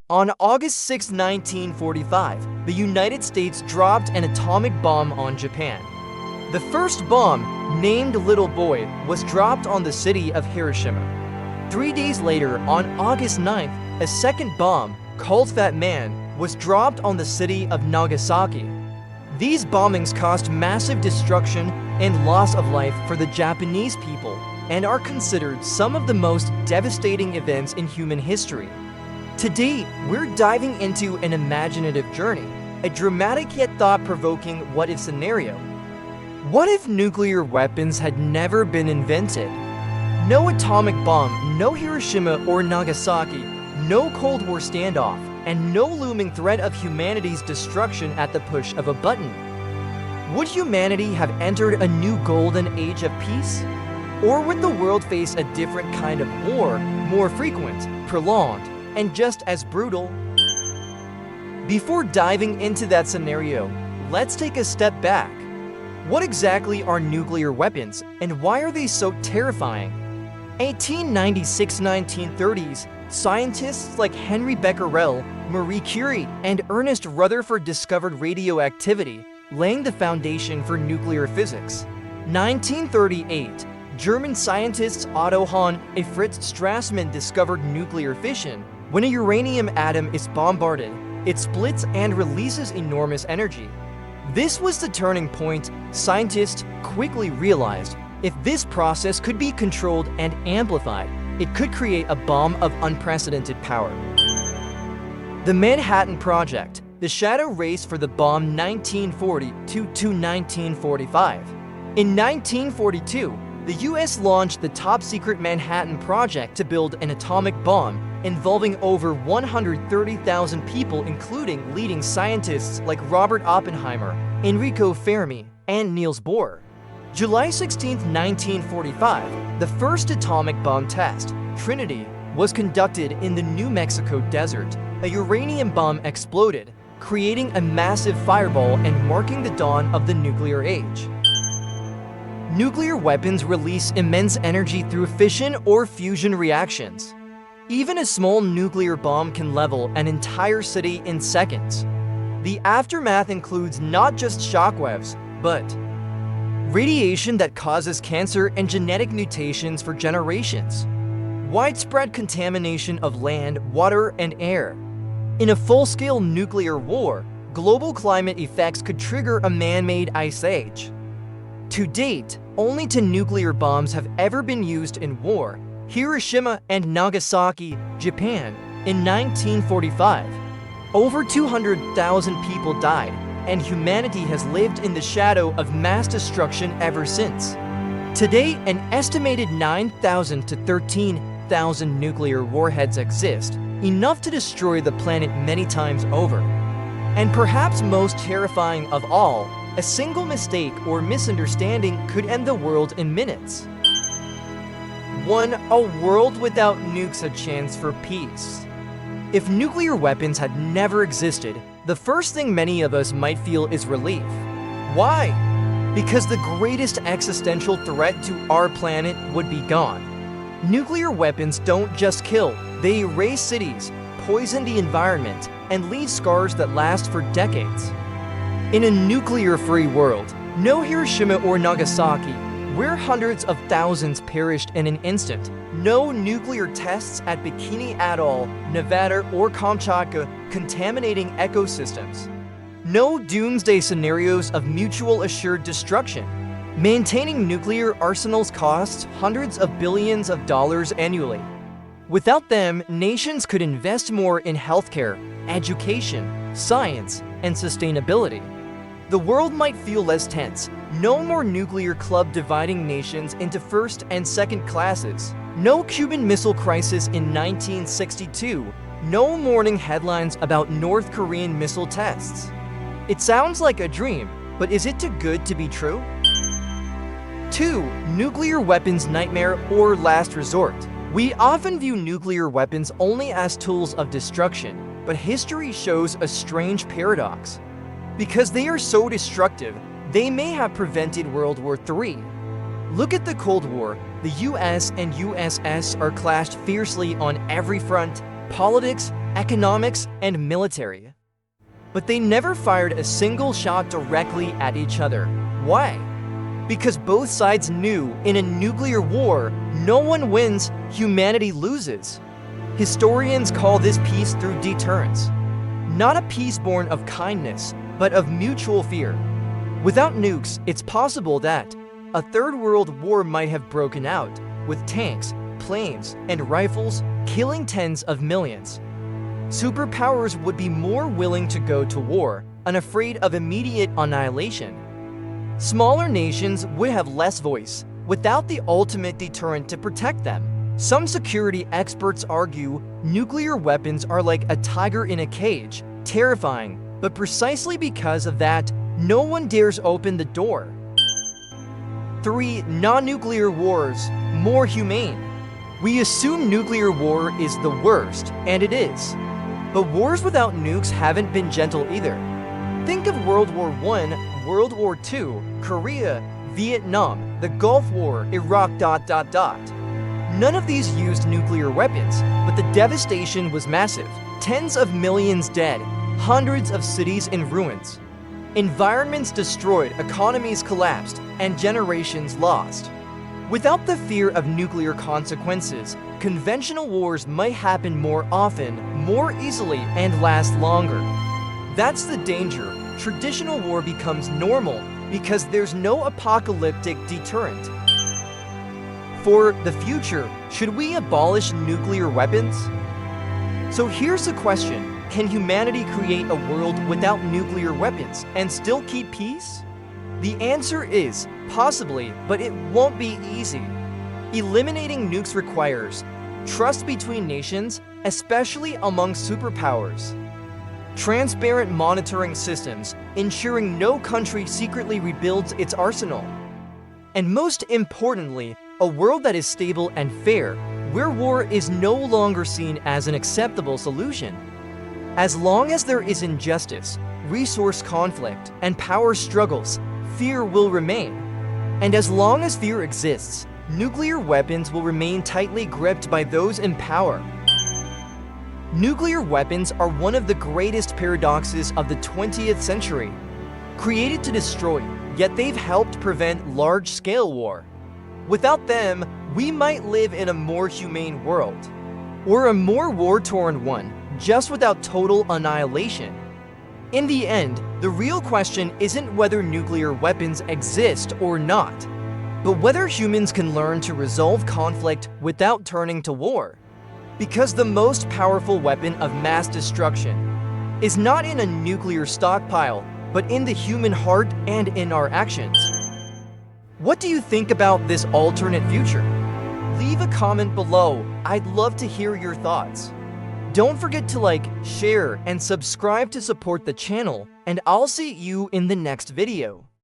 On August 6, 1945, the United States dropped an atomic bomb on Japan. The first bomb, named Little Boy, was dropped on the city of Hiroshima. 3 days later, on August 9th, a second bomb, called Fat Man, was dropped on the city of Nagasaki. These bombings caused massive destruction and loss of life for the Japanese people and are considered some of the most devastating events in human history. Today, we're diving into an imaginative journey, a dramatic yet thought-provoking what-if scenario. What if nuclear weapons had never been invented? No atomic bomb, no Hiroshima or Nagasaki, no Cold War standoff, and no looming threat of humanity's destruction at the push of a button. Would humanity have entered a new golden age of peace? Or would the world face a different kind of war, more frequent, prolonged, and just as brutal? Before diving into that scenario, let's take a step back. What exactly are nuclear weapons, and why are they so terrifying? 1896-1930s, scientists like Henry Becquerel, Marie Curie, and Ernest Rutherford discovered radioactivity, laying the foundation for nuclear physics. 1938, German scientists Otto Hahn and Fritz Strassmann discovered nuclear fission. When a uranium atom is bombarded, it splits and releases enormous energy. This was the turning point. Scientists quickly realized if this process could be controlled and amplified, it could create a bomb of unprecedented power. The Manhattan Project, the shadow race for the bomb 1940 to 1945. In 1942, the US launched the top-secret Manhattan Project to build an atomic bomb involving over 130,000 people, including leading scientists like Robert Oppenheimer, Enrico Fermi, and Niels Bohr. July 16, 1945, the first atomic bomb test, Trinity, was conducted in the New Mexico desert. A uranium bomb exploded, creating a massive fireball and marking the dawn of the nuclear age. Nuclear weapons release immense energy through fission or fusion reactions. Even a small nuclear bomb can level an entire city in seconds. The aftermath includes not just shockwaves, but radiation that causes cancer and genetic mutations for generations, widespread contamination of land, water, and air. In a full-scale nuclear war, global climate effects could trigger a man-made ice age. To date, only 2 nuclear bombs have ever been used in war: Hiroshima and Nagasaki, Japan, in 1945. Over 200,000 people died, and humanity has lived in the shadow of mass destruction ever since. Today, an estimated 9,000 to 13,000 nuclear warheads exist, enough to destroy the planet many times over. And perhaps most terrifying of all, a single mistake or misunderstanding could end the world in minutes. 1. A world without nukes, a chance for peace. If nuclear weapons had never existed, the first thing many of us might feel is relief. Why? Because the greatest existential threat to our planet would be gone. Nuclear weapons don't just kill, they erase cities, poison the environment, and leave scars that last for decades. In a nuclear-free world, no Hiroshima or Nagasaki, where hundreds of thousands perished in an instant, no nuclear tests at Bikini Atoll, Nevada, or Kamchatka contaminating ecosystems, no doomsday scenarios of mutual assured destruction. Maintaining nuclear arsenals costs hundreds of billions of dollars annually. Without them, nations could invest more in healthcare, education, science, and sustainability. The world might feel less tense. No more nuclear club dividing nations into first and second classes. No Cuban Missile Crisis in 1962. No morning headlines about North Korean missile tests. It sounds like a dream, but is it too good to be true? 2. Nuclear weapons nightmare or last resort. We often view nuclear weapons only as tools of destruction, but history shows a strange paradox. Because they are so destructive, they may have prevented World War III. Look at the Cold War. The US and USS are clashed fiercely on every front: politics, economics, and military. But they never fired a single shot directly at each other. Why? Because both sides knew in a nuclear war, no one wins, humanity loses. Historians call this peace through deterrence. Not a peace born of kindness, but of mutual fear. Without nukes, it's possible that a third world war might have broken out, with tanks, planes, and rifles killing tens of millions. Superpowers would be more willing to go to war, unafraid of immediate annihilation. Smaller nations would have less voice, without the ultimate deterrent to protect them. Some security experts argue nuclear weapons are like a tiger in a cage, terrifying, but precisely because of that, no one dares open the door. 3. Non-nuclear wars, more humane. We assume nuclear war is the worst, and it is. But wars without nukes haven't been gentle either. Think of World War I, World War II, Korea, Vietnam, the Gulf War, Iraq. None of these used nuclear weapons, but the devastation was massive. Tens of millions dead, hundreds of cities in ruins. Environments destroyed, economies collapsed, and generations lost. Without the fear of nuclear consequences, conventional wars might happen more often, more easily, and last longer. That's the danger. Traditional war becomes normal because there's no apocalyptic deterrent. For the future, should we abolish nuclear weapons? So here's the question. Can humanity create a world without nuclear weapons and still keep peace? The answer is possibly, but it won't be easy. Eliminating nukes requires trust between nations, especially among superpowers. Transparent monitoring systems, ensuring no country secretly rebuilds its arsenal. And most importantly, a world that is stable and fair, where war is no longer seen as an acceptable solution. As long as there is injustice, resource conflict, and power struggles, fear will remain. And as long as fear exists, nuclear weapons will remain tightly gripped by those in power. Nuclear weapons are one of the greatest paradoxes of the 20th century. Created to destroy, yet they've helped prevent large-scale war. Without them, we might live in a more humane world, or a more war-torn one, just without total annihilation. In the end, the real question isn't whether nuclear weapons exist or not, but whether humans can learn to resolve conflict without turning to war. Because the most powerful weapon of mass destruction is not in a nuclear stockpile, but in the human heart and in our actions. What do you think about this alternate future? Leave a comment below. I'd love to hear your thoughts. Don't forget to like, share, and subscribe to support the channel, and I'll see you in the next video.